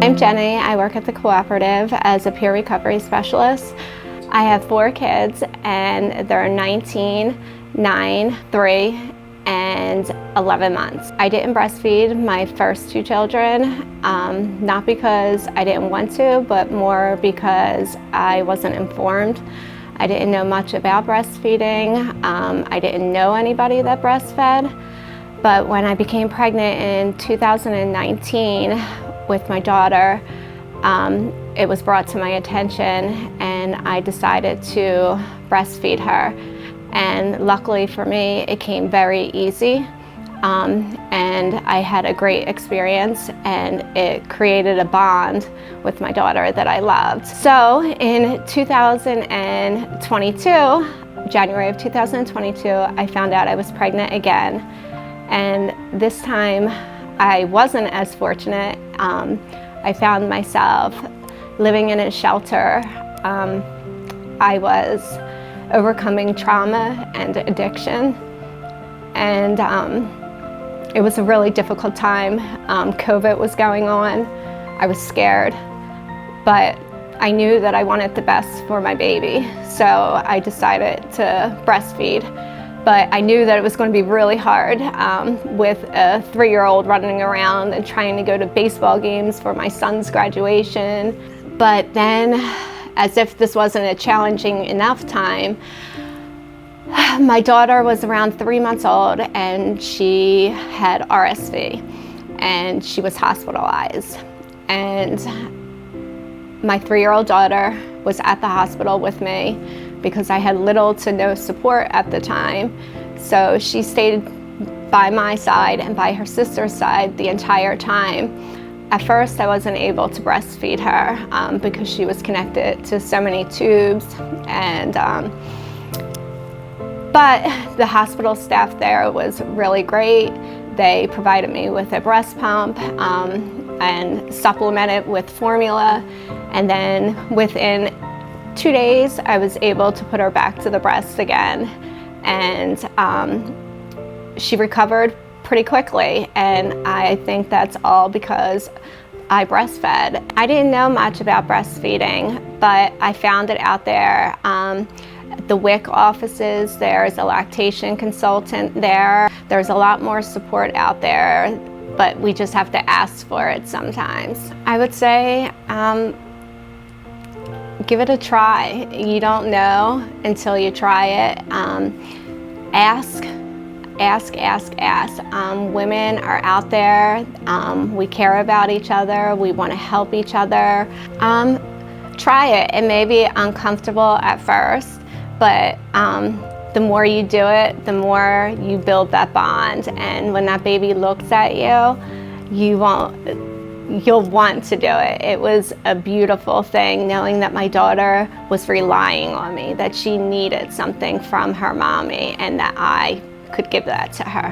I'm Jenny. I work at the Cooperative as a peer recovery specialist. I have 4 kids and they're 19, 9, 3, and 11 months. I didn't breastfeed my first 2 children, not because I didn't want to, but more because I wasn't informed. I didn't know much about breastfeeding. I didn't know anybody that breastfed. But when I became pregnant in 2019 with my daughter, it was brought to my attention and I decided to breastfeed her. And luckily for me, it came very easy. And I had a great experience and it created a bond with my daughter that I loved. So in 2022, January of 2022, I found out I was pregnant again. And this time I wasn't as fortunate. I found myself living in a shelter. I was overcoming trauma and addiction. And it was a really difficult time. COVID was going on. I was scared, but I knew that I wanted the best for my baby. So I decided to breastfeed. But I knew that it was going to be really hard with a 3-year-old running around and trying to go to baseball games for my son's graduation. But then, as if this wasn't a challenging enough time, my daughter was around 3 months old and she had RSV and she was hospitalized. And my 3-year-old daughter was at the hospital with me because I had little to no support at the time. So she stayed by my side and by her sister's side the entire time. At first I wasn't able to breastfeed her because she was connected to so many tubes. And but the hospital staff there was really great. They provided me with a breast pump and supplemented with formula. And then within 2 days, I was able to put her back to the breast again. And she recovered pretty quickly. And I think that's all because I breastfed. I didn't know much about breastfeeding, but I found it out there. The WIC offices, there's a lactation consultant there. There's a lot more support out there, but we just have to ask for it sometimes. I would say, give it a try. You don't know until you try it. Ask. Women are out there. We care about each other. We want to help each other. Try it. It may be uncomfortable at first, but the more you do it, the more you build that bond. And when that baby looks at you, you'll want to do it. It was a beautiful thing knowing that my daughter was relying on me, that she needed something from her mommy and that I could give that to her.